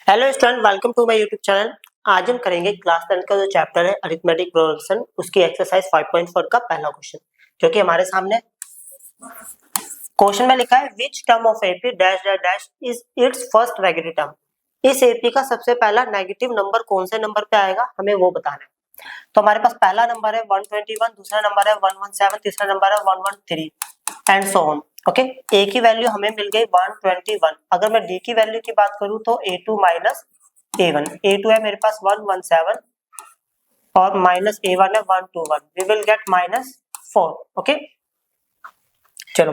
Hello student, welcome to my YouTube channel. आज हम करेंगे क्लास 10 का जो चैप्टर है अरिथमेटिक प्रोग्रेशन, उसकी एक्सरसाइज 5.4 का पहला क्वेश्चन, जो कि हमारे सामने क्वेश्चन में लिखा है which term of AP dash dash dash is it's first negative term. इस एपी का सबसे पहला नेगेटिव नंबर कौन से नंबर पे आएगा, हमें वो बताना है। तो हमारे पास पहला नंबर है 121, दूसरा नंबर है 117, तीसरा नंबर है 113 एंड सो ऑन। ओके, ए की वैल्यू हमें मिल गई 121। अगर मैं डी की वैल्यू की बात करूं तो a2 माइनस a1, a2 है मेरे पास 117 और माइनस a1 है 121, वी विल गेट -4। ओके, चलो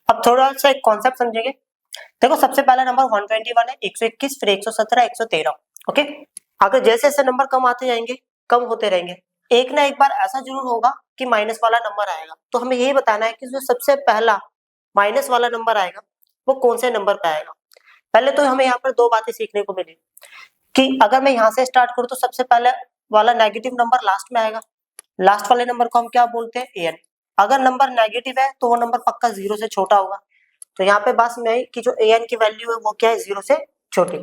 अब थोड़ा सा एक कॉन्सेप्ट समझेंगे। देखो, सबसे पहला नंबर 121 है, 121, फिर 117, 113। ओके, अगर जैसे जैसे नंबर कम आते जाएंगे, कम होते रहेंगे, एक ना एक बार ऐसा जरूर होगा कि माइनस वाला नंबर आएगा। तो हमें यही बताना है कि जो सबसे पहला माइनस वाला नंबर आएगा वो कौन से नंबर पे आएगा। पहले तो हमें यहाँ पर दो बातें सीखने को मिली कि अगर मैं यहाँ से स्टार्ट करूँ तो सबसे पहले वाला नेगेटिव नंबर लास्ट में आएगा। लास्ट वाले नंबर को हम क्या बोलते हैं, एन। अगर नंबर नेगेटिव है तो वो नंबर पक्का जीरो से छोटा होगा। तो यहाँ पे बात में कि जो ए एन की वैल्यू है वो क्या है, जीरो से छोटी।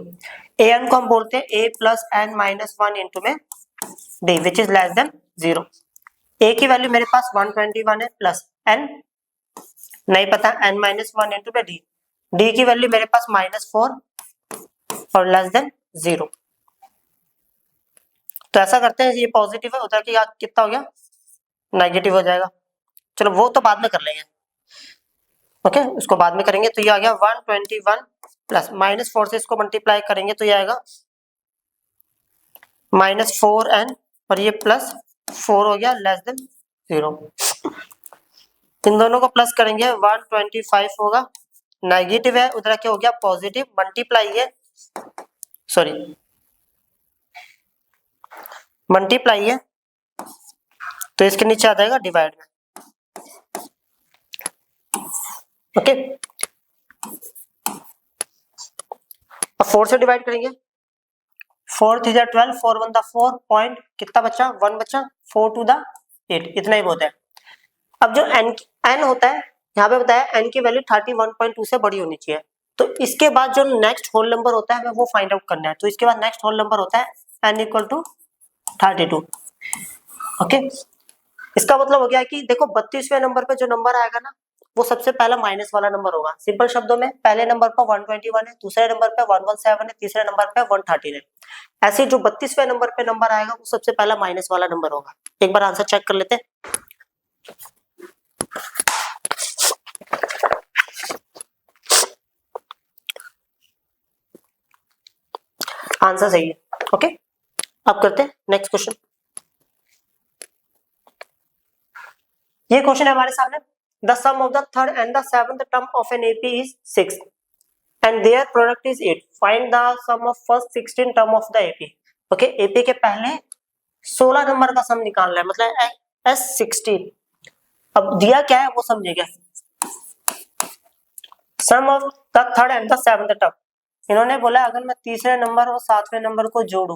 ए एन को हम बोलते हैं A plus N minus one into में D which is less than zero. A की वैल्यू मेरे पास 121 है प्लस एन नहीं पता, एन माइनस वन इंटू में डी। डी की वैल्यू मेरे पास -4 और लेस देन जीरो। तो ऐसा करते हैं, ये पॉजिटिव है, उधर की कितना हो गया, नेगेटिव हो जाएगा। चलो वो तो बाद में कर लेंगे। ओके, उसको बाद में करेंगे। तो ये आ गया 121 प्लस -4 से इसको मल्टीप्लाई करेंगे तो ये आएगा -4n और ये +4 हो गया लेस देन जीरो। इन दोनों को प्लस करेंगे 125 होगा, नेगेटिव है उधर क्या हो गया पॉजिटिव, मल्टीप्लाई है सॉरी मल्टीप्लाई है तो इसके नीचे आ जाएगा डिवाइड में। ओके, अब 4 से डिवाइड करेंगे, 4 3 जा 12, 4 1 दा 4 पॉइंट कितना बचा, 1 बचा, 4 2 दा 8, इतना ही बहुत है। अब जो n होता है, यहाँ पे बताया n की वैल्यू 31.2 से बड़ी होनी चाहिए। तो इसके बाद जो नेक्स्ट होल नंबर होता है हमें वो फाइंड आउट करना है। तो इसके बाद नेक्स्ट होल नंबर होता है n इक्वल टू 32। ओके, इसका मतलब हो गया कि देखो 32वें नंबर पे जो नंबर आएगा ना वो सबसे पहला माइनस वाला नंबर होगा। सिंपल शब्दों में पहले नंबर पर 121 है, दूसरे नंबर पे 117 है, तीसरे नंबर पे 113 है। ऐसे जो 32वें नंबर पे नंबर आएगा वो सबसे पहला माइनस वाला नंबर होगा। एक बार आंसर चेक कर लेते हैं। आंसर सही है। ओके, अब करते हैं नेक्स्ट क्वेश्चन। ये क्वेश्चन है हमारे सामने, the sum of the third and the seventh term of an AP is 6 and their product is 8. Find the sum of first 16 term of the AP. Okay, AP के पहले 16 number का सम निकालना है, मतलब S16। अब दिया क्या है वो समझिएगा, sum of the third and the seventh term. इन्होंने बोला अगर मैं तीसरे नंबर और सातवें नंबर को जोड़ू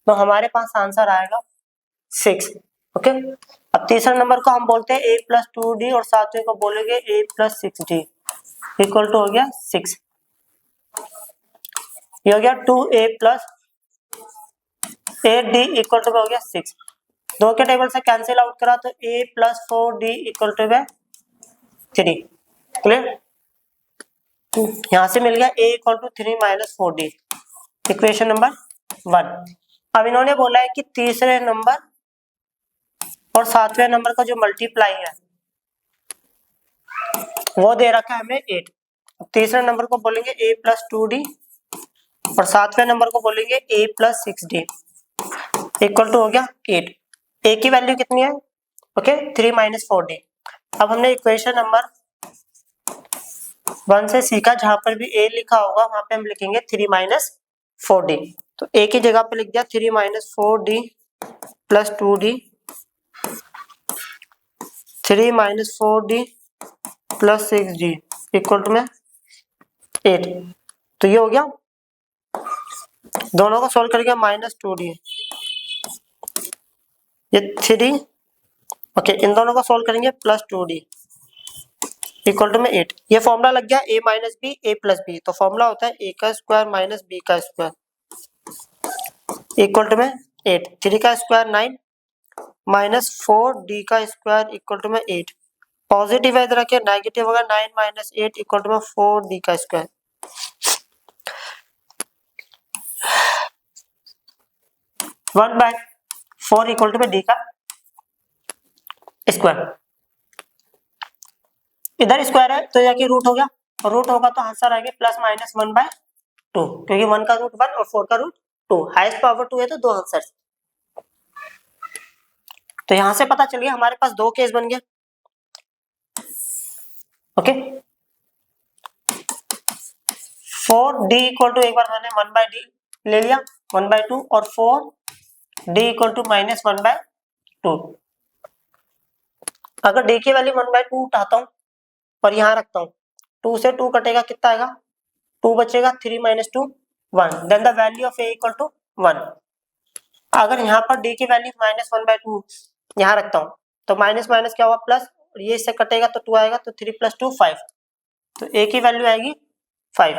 तो हमारे पास आंसर आएगा 6। ओके, अब तीसरे नंबर को हम बोलते हैं a प्लस 2d और सातवें को बोलेंगे a plus 6d equal to हो गया 6। ये हो गया 2a plus 8d equal to हो गया 6। दो के टेबल से कैंसिल आउट करा तो a plus 4d equal to 3। Clear, यहां से मिल गया a equal to 3 minus 4d, equation number 1। अब इन्होंने बोला है कि तीसरे नंबर और सातवें नंबर का जो मल्टीप्लाई है वो दे रखा है हमें 8। तीसरे नंबर को बोलेंगे a प्लस 2d और सातवें नंबर को बोलेंगे a plus 6d equal to हो गया 8। a की वैल्यू कितनी है, ओके 3 माइनस 4d। अब हमने इक्वेशन नंबर 1 से सीखा, जहां पर भी a लिखा होगा वहां पे हम लिखेंगे 3 माइनस 4d। तो a की जगह पे लिख दिया 3 minus 4d plus 2d, 3 minus 4d plus 6d equal to में 8। तो ये हो गया, दोनों को सोल्व करके -2d, ये 3, ओके इन दोनों को सोल्व करेंगे +2d इक्वल टू में 8। ये फॉर्मूला लग गया a minus B A plus B. तो फॉर्मूला होता है a का स्क्वायर माइनस बी का स्क्वायर इक्वल टू में 8, 3 का स्क्वायर 9 माइनस 4d का स्क्वायर इक्वल टू में 8, पॉजिटिव है इधर रखिए, नेगेटिव होगा 9 माइनस 8 इक्वल टू में 4d का स्क्वायर। 1/4 इक्वल टू में d का स्क्वायर, इधर स्क्वायर है तो जाके रूट हो गया, रूट होगा तो आंसर आएगा प्लस माइनस 1/2, क्योंकि 1 का रूट 1 और 4 का रूट 2, हाईएस्ट पावर 2 है तो दो आंसर। तो यहां से पता चल गया हमारे पास दो केस बन गया। ओके, 4d इक्वल टू, एक बार मैंने 1/d ले लिया 1/2 और 4d इक्वल टू माइनस 1/2। अगर d की वैल्यू 1/2 उठाता हूं और यहां रखता हूं, 2 से 2 कटेगा, कितना आएगा 2 बचेगा, 3 minus 2 1, then the value of a equal to 1। अगर यहाँ पर d की वैल्यू माइनस 1/2 यहाँ रखता हूँ तो माइनस माइनस क्या हुआ प्लस, ये इससे कटेगा तो 2 आएगा, तो 3 + 2 5, तो a की वैल्यू आएगी 5।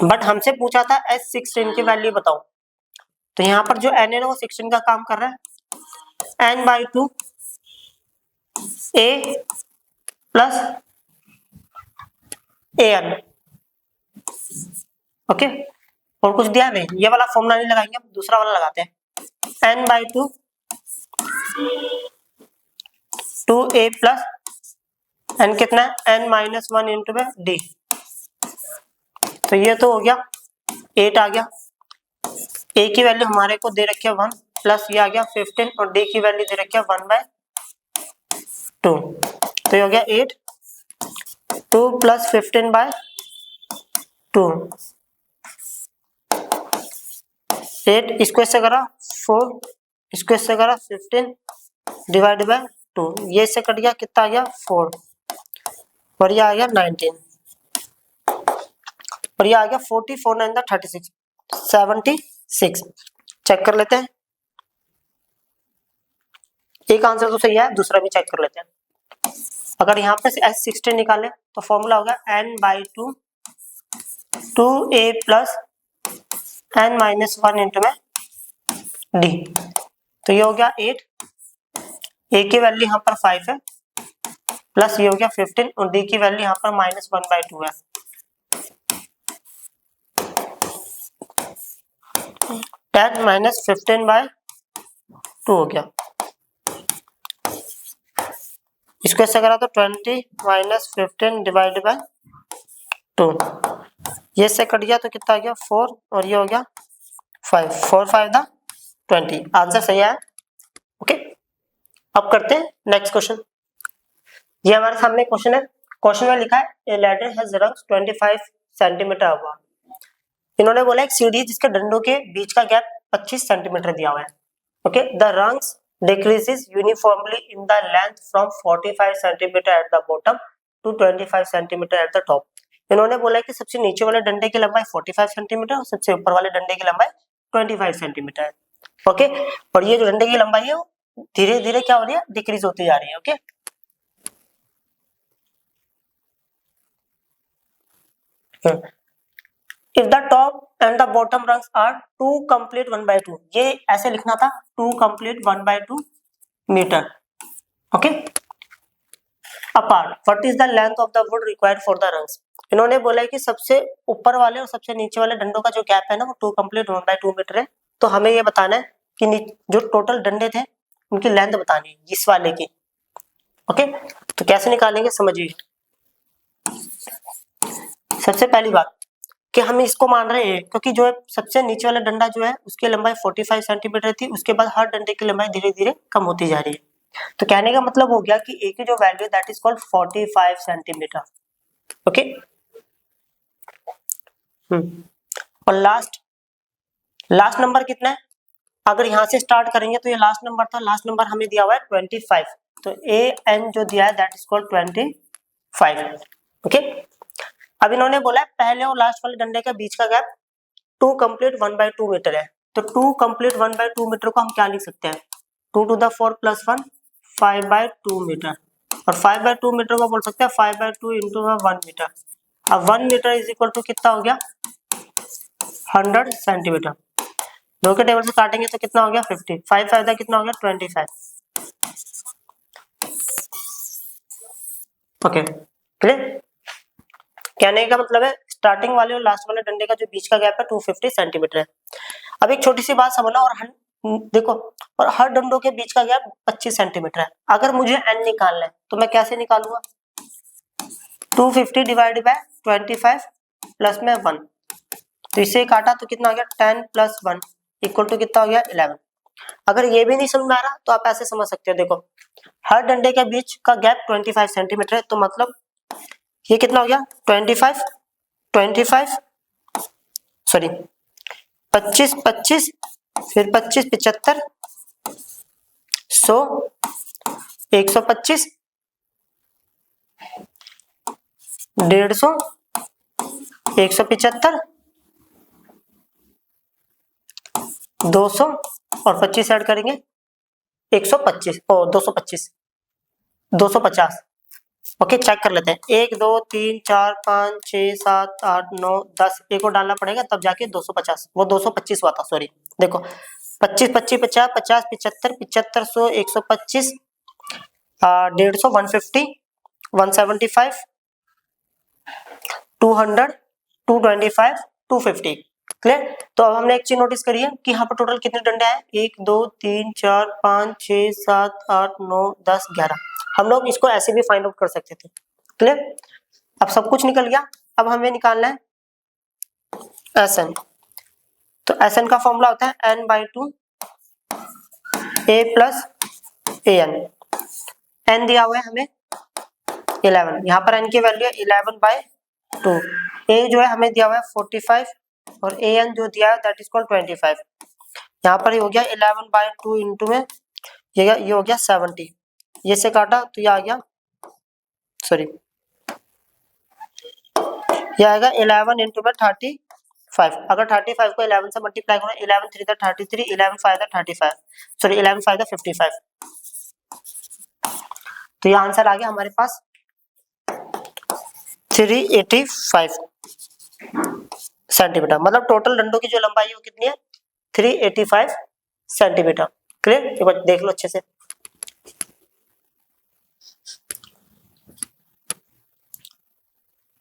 बट हमसे पूछा था S16 की वैल्यू बताओ, तो यहाँ पर जो n है ना वो 16 का काम कर रहा है, n/2 a plus an। Okay, और कुछ दिया नहीं, ये वाला फॉर्मूला नहीं लगाएंगे, हम दूसरा वाला लगाते हैं, n/2 2a प्लस n कितना है n-1 इंटू में d, तो ये तो हो गया 8 आ गया, a की वैल्यू हमारे को दे रखी है 1 प्लस ये आ गया 15 और d की वैल्यू दे रखी है 1/2, तो ये हो गया 8, 2 प्लस 15/2, 8 इसको इससे करा 4, इसको इससे करा 15 डिवाइड बाय 2, ये इससे कट गया, कितना आ गया 4 और ये आ गया 19 और ये आ गया 44 9 36 76। चेक कर लेते हैं, एक आंसर तो सही है, दूसरा भी चेक कर लेते हैं। अगर यहाँ पे S16 निकाले तो फॉर्मूला होगा n/2 2a plus n-1 into में d, तो ये हो गया 8, a की वैल्यू यहाँ पर 5 है प्लस ये हो गया 15 और d की वैल्यू यहाँ पर -1/2 है, 10 माइनस 15/2 हो गया, इसको ऐसा करा तो 20 माइनस 15 डिवाइड बाय 2, ये से कट गया तो कितना आ गया 4 और ये हो गया 5, 4 5 20, आंसर सही है। ओके, अब करते हैं नेक्स्ट क्वेश्चन। ये हमारे सामने क्वेश्चन है, क्वेश्चन में लिखा है ए ladder has rungs 25 centimetre above, इन्होंने बोला एक सीढ़ी जिसके डंडों के बीच का गैप 25 सेंटीमीटर दिया हुआ है। Okay, the rungs decreases uniformly in the length from 45 centimeter at the bottom to 25 centimeter at the top। इन्होंने बोला कि सबसे नीचे वाले डंडे की लंबाई 45 सेंटीमीटर और सबसे ऊपर वाले डंडे की लंबाई 25 सेंटीमीटर है। ओके, और ये जो डंडे की लंबाई है वो धीरे धीरे क्या हो रही है, डिक्रीज होती जा रही है। Okay, if the top and the bottom rungs are 2 complete 1/2, ये ऐसे लिखना था 2 complete 1/2 मीटर। Okay, apart what is the length of the wood required for the rungs, इन्होंने बोला है कि सबसे ऊपर वाले और सबसे नीचे वाले डंडों का जो गैप है ना वो 2 complete 1/2 मीटर है, तो हमें ये बताना है कि जो टोटल डंडे थे उनकी लेंथ बतानी है इस वाले की। ओके, तो कैसे निकालेंगे समझिए। सबसे पहली बात कि हम इसको मान रहे हैं क्योंकि जो है सबसे नीचे वाला डंडा जो है उसकी लंबाई 45 सेंटीमीटर थी, उसके बाद हर डंडे की लंबाई धीरे धीरे कम होती जा रही है, तो कहने का मतलब हो गया कि ए की जो value that is called 45 centimetre. Okay, और लास्ट नंबर कितना है, अगर यहां से स्टार्ट करेंगे तो ये लास्ट नंबर था, लास्ट नंबर हमें दिया हुआ है 25, तो ए एन जो दिया है दैट इज कॉल्ड 25। ओके, अब इन्होंने बोला है पहले और लास्ट वाले डंडे के बीच का गैप 2 complete 1/2 मीटर है, तो 2 complete 1/2 मीटर को हम क्या लिख सकते हैं 2 to the 4 + 1 5/2 मीटर, और 5/2 मीटर को बोल सकते हैं 5/2 इंटू 1 मीटर। अब 1 मीटर इज इक्वल टू कितना हो गया 100 सेंटीमीटर। दो के टेबल से काटेंगे तो कितना हो गया 50, 5 फायदा कितना हो गया 25। Okay clear. कहने का मतलब है स्टार्टिंग वाले और लास्ट वाले डंडे का जो बीच का गैप है 250 सेंटीमीटर है। अब एक छोटी सी बात समझना, और देखो, और हर डंडों के बीच का गैप 25 सेंटीमीटर है। अगर मुझे n निकालना है तो मैं कैसे निकालूंगा, 250 डिवाइड बाय 25 प्लस में 1, तो इसे काटा तो कितना हो गया 10 प्लस 1 इक्वल टू कितना हो गया 11। अगर ये भी नहीं समझ में आ रहा तो आप ऐसे समझ सकते हो, देखो हर डंडे के बीच का गैप 25 सेंटीमीटर है, तो मतलब ये कितना हो गया 25 सॉरी 25 25 फिर 25 75 100 125 150 175 200 और 25 ऐड करेंगे 125 और 225 250। ओके चेक कर लेते हैं, 1 2 3 4 5 6 7 8 9 10, एक और डालना पड़ेगा तब जाके 250, वो 225 हुआ था सॉरी। देखो 25 25 50 50 75 75 100 125 150 150 175 200 225 250 क्लियर। तो अब हमने एक चीज नोटिस करी है कि यहाँ पर टोटल कितने डंडे हैं, 1 2 3 4 5 6 7 8 9 10 11। हम लोग इसको ऐसे भी फाइंड आउट कर सकते थे, क्लियर। अब सब कुछ निकल गया, अब हमें निकालना है Sn। तो Sn का फॉर्मूला होता है n/2 a plus an। n दिया हुआ है हमें 11, यहाँ पर n की वैल्यू है 11/2। a जो है हमें दिया हुआ है 45 और an जो दिया है दैट इज कॉल्ड 25। यहाँ पर ये हो गया 11/2 इंटू में ये हो गया 70, ये से काटा तो ये आ गया सॉरी ये आएगा 11 इंटू में 35। अगर 35 को 11 से मल्टीप्लाई करो, 11 3 33 11 5 35 सॉरी 11 5 55, तो ये आंसर आ गया हमारे पास 385 सेंटीमीटर। मतलब टोटल डंडों की जो लंबाई है वो कितनी है 385 सेंटीमीटर। क्लियर, एक बार देख लो अच्छे से।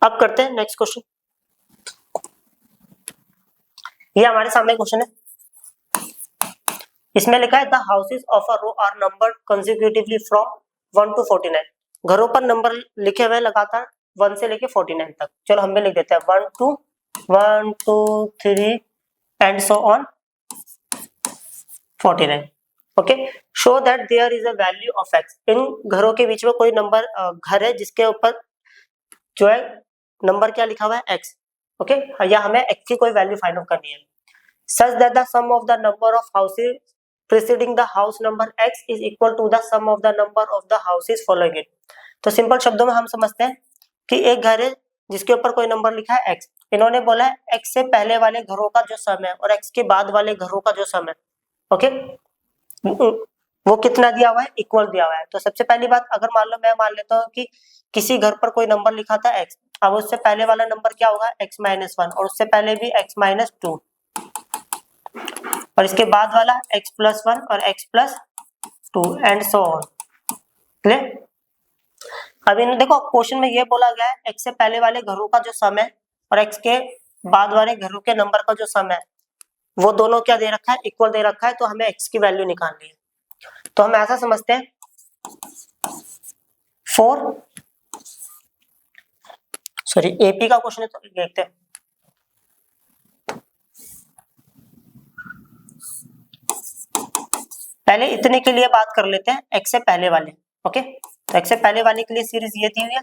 अब करते हैं नेक्स्ट क्वेश्चन। ये हमारे सामने क्वेश्चन है, इसमें लिखा है the houses of a row are numbered consecutively from 1 to 49। घरों पर नंबर लिखे हुए लगातार 1 से लेके 49 तक। चलो हम भी लिख देते हैं 1 2 3 and so on 49। Okay, show that there is a value of x। इन घरों के बीच में कोई नंबर घर है जिसके ऊपर जो है नंबर क्या लिखा हुआ है x। ओके, या हमें x की कोई वैल्यू फाइंड आउट करनी है। Such that the sum of the number of houses preceding the house number x is equal to the sum of the number of the houses following it. तो simple शब्दों में हम समझते हैं कि एक घर है जिसके ऊपर कोई नंबर लिखा है x। इन्होंने बोला है x से पहले वाले घरों का जो सम है और x के बाद वाले घरों का जो सम है, ओके, वो कितना दिया हुआ है, इक्वल दिया हुआ है। तो सबसे पहली बात, अगर मान लो मैं मान लेता हूँ कि किसी घर पर कोई नंबर लिखा था x, अब उससे पहले वाला नंबर क्या होगा x-1 और उससे पहले भी x-2 और इसके बाद वाला x+1 और x+2 and so on. Clear. अब इन देखो क्वेश्चन में ये बोला गया है x से पहले वाले घरों का जो सम है और x के बाद वाले घरों के नंबर का जो सम है वो दोनों क्या दे रखा है, इक्वल दे रखा है। तो हमें x की वैल्यू निकालनी है। तो हम ऐसा समझते हैं 4 सॉरी एपी का क्वेश्चन है तो देखते हैं। पहले इतने के लिए बात कर लेते हैं x से पहले वाले। ओके, तो x से पहले वाले के लिए सीरीज ये दी हुई है,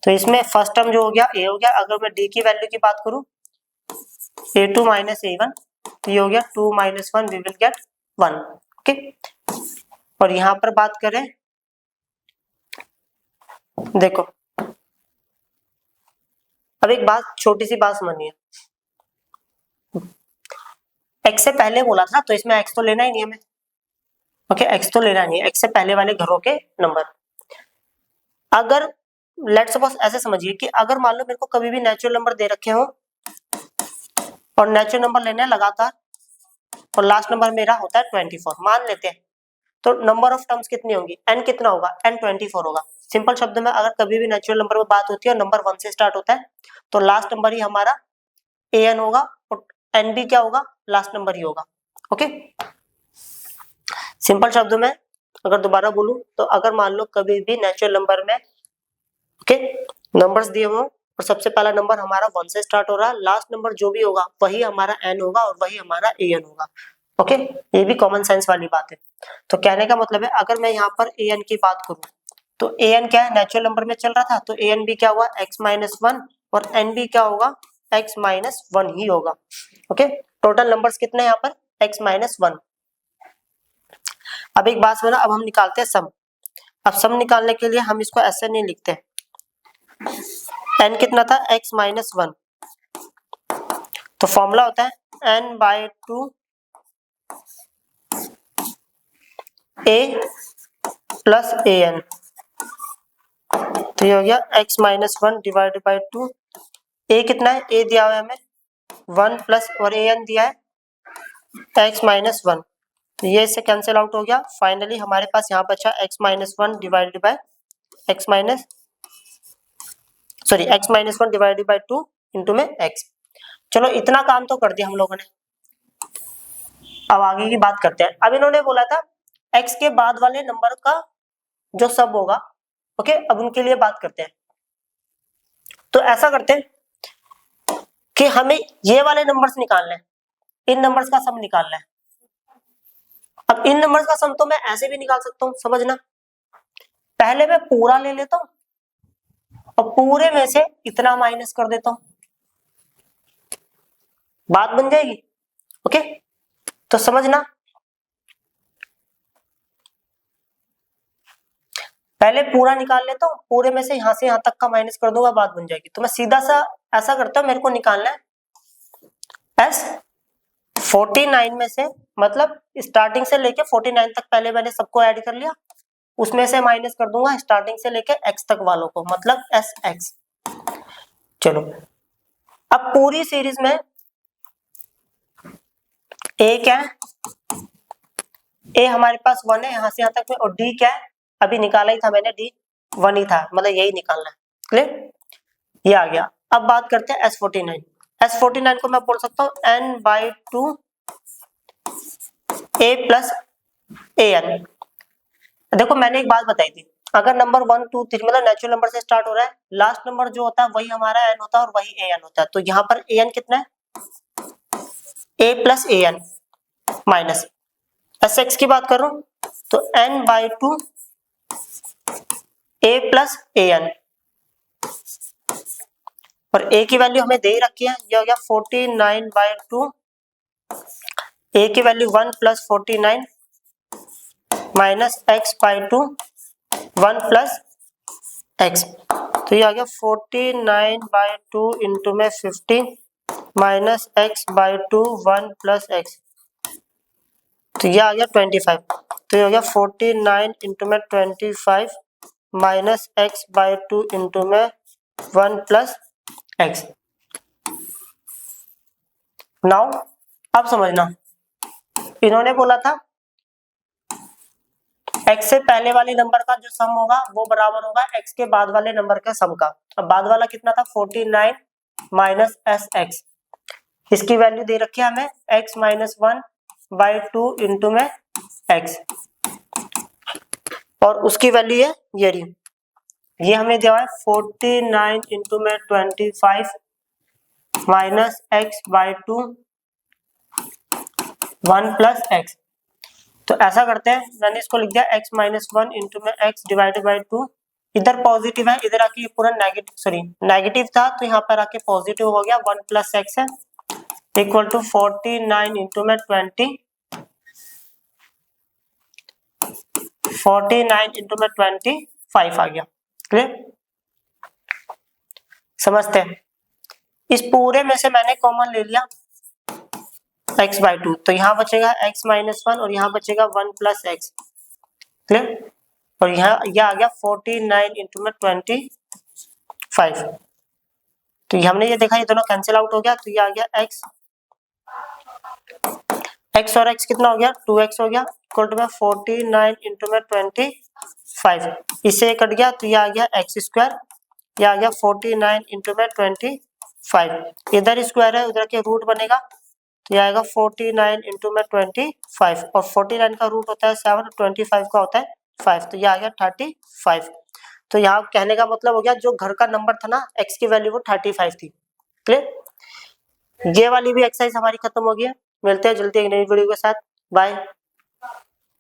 तो इसमें फर्स्ट टर्म जो हो गया a हो गया। अगर मैं d की वैल्यू की बात करूं a2 माइनस a1, तो ये हो गया 2 minus 1 we will get 1। Okay, और यहां पर बात करें, देखो अब एक बात छोटी सी बात समझनी है, x से पहले बोला था तो इसमें x तो लेना ही नहीं हमें। ओके, x तो लेना नहीं है, x से पहले वाले घरों के नंबर। अगर लेट्स सपोज ऐसे समझिए कि अगर मान लो मेरे को कभी भी नेचुरल नंबर दे रखे हो और नेचुरल नंबर लेने लगातार और लास्ट नंबर मेरा होता है 24, मान लेते हैं, तो नंबर ऑफ टर्म्स कितनी होंगी, n कितना होगा, n 24 होगा। सिंपल शब्द में अगर कभी भी नेचुरल नंबर में बात होती है और नंबर 1 से स्टार्ट होता है तो लास्ट नंबर ही हमारा an होगा और n भी क्या होगा, लास्ट नंबर ही होगा। ओके, सिंपल शब्द में अगर दोबारा बोलूं तो अगर मान लो कभी भी नेचुरल नंबर में ओके नंबर्स दिए हो और सबसे पहला नंबर हमारा 1 से स्टार्ट हो रहा है, लास्ट नंबर जो भी होगा वही हमारा n होगा और वही हमारा an होगा। ओके, ये भी कॉमन सेंस वाली बात है। तो कहने का मतलब है अगर मैं यहाँ पर an की बात करूं तो an क्या है, नेचुरल नंबर में चल रहा था तो an भी क्या हुआ x-1 और n भी क्या होगा, x-1 ही होगा। ओके, टोटल नंबर्स कितने हैं यहाँ पर, x-1। अब एक बात सुना, अब हम निकालते हैं सम। अब सम निकालने के लिए हम इसको ऐसे नहीं लिखते, n कितना था, x-1, तो फॉर्मूला होता है n/2 a प्लस an, तो ये हो गया x-1 डिवाइडेड बाई 2, a कितना है, a दिया हुआ है हमें 1 प्लस और an दिया है x-1, तो ये इससे कैंसिल आउट हो गया। फाइनली हमारे पास यहाँ बचा x-1 divided by x-1 divided by 2 into में x। चलो इतना काम तो कर दिया हम लोगों ने, अब आगे की बात करते हैं। अब इन्होंने बोला था x के बाद वाले नंबर का जो सब होगा, ओके, अब उनके लिए बात करते हैं। तो ऐसा करते हैं कि हमें ये वाले नंबर्स निकालने हैं, इन नंबर्स का सम निकालना है। अब इन नंबर्स का सम तो मैं ऐसे भी निकाल सकता हूं, समझना, पहले मैं पूरा ले लेता हूं और पूरे में से इतना माइनस कर देता हूं, बात बन जाएगी। ओके, तो समझना, पहले पूरा निकाल लेता हूं, पूरे में से यहां तक का माइनस कर दूंगा, बात बन जाएगी। तो मैं सीधा सा ऐसा करता हूं, मेरे को निकालना है s 49 में से, मतलब स्टार्टिंग से लेके 49 तक पहले मैंने सबको ऐड कर लिया, उसमें से माइनस कर दूंगा स्टार्टिंग से लेके x तक वालों को, मतलब sx। चलो अब पूरी सीरीज में a क्या है, a हमारे पास 1 है यहां से यहां तक में, और d क्या है, अभी निकाला ही था मैंने, d 1 ही था, मतलब यही निकालना है। क्लियर, ये आ गया। अब बात करते हैं S49 को मैं बोल सकता हूँ n/2 a प्लस an। देखो मैंने एक बात बताई थी, अगर नंबर 1 2 3 मतलब नेचुरल नंबर से स्टार्ट हो रहा है, लास्ट नंबर जो होता है वही हमारा n होता है और वही an होता है। तो यहाँ पर an कितना है, a plus an minus sx की बात कर रहा हूं तो n/2 a प्लस an, और a की वैल्यू हमें दे ही रखी है, ये हो गया 49/2, a की value 1 plus 49 minus x/2 1 plus x, तो ये आ गया 49/2 इंटू में 50 माइनस x/2 1 प्लस x, तो ये आ गया 25। तो ये हो गया 49 इंटू में 25 माइनस x/2 इंटू में 1 प्लस x। नाउ अब समझना, इन्होंने बोला था x से पहले वाले नंबर का जो सम होगा वो बराबर होगा x के बाद वाले नंबर का सम का। अब बाद वाला कितना था, 49 माइनस sx, इसकी वैल्यू दे रखी है हमें x-1/2 इंटू में x, और उसकी वैल्यू है ये रही, ये हमें दिया है 49 इंटू में 25 माइनस x/2 1 प्लस x। तो ऐसा करते हैं, मैंने इसको लिख दिया x-1 इंटू में x डिवाइडेड बाई 2, इधर पॉजिटिव है, इधर आके ये पूरा नेगेटिव था, तो यहाँ पर आके पॉजिटिव हो गया, 1 प्लस x है इक्वल टू 49 इंटू में 49 इंटू में 25 आ गया। क्लियर, समझते हैं। इस पूरे में से मैंने कॉमन ले लिया x/2, तो यहाँ बचेगा x-1 और यहाँ बचेगा 1 प्लस x। क्लियर, और यहाँ यह आ गया 49 इंटू में 25 5। तो ये हमने ये देखा ये दोनों कैंसिल आउट हो गया, तो ये आ गया x, x और x कितना हो गया 2x हो गया, इक्वल टू में 49 इंटू में 25, इससे ये कट गया तो ये आ गया x स्क्वायर, ये आ गया 49 इंटू में 25, इधर स्क्वायर है उधर के रूट बनेगा, तो ये आएगा 49 इंटू में 25, और 49 का रूट होता है 7, 25 का होता है 5, तो ये आ गया 35। तो यहाँ कहने का मतलब हो गया जो घर का नंबर था ना x की वैल्यू वो 35 थी। क्लियर, ये वाली भी एक्सरसाइज हमारी खत्म हो गई है। मिलते हैं जल्दी एक नई वीडियो के साथ, बाय।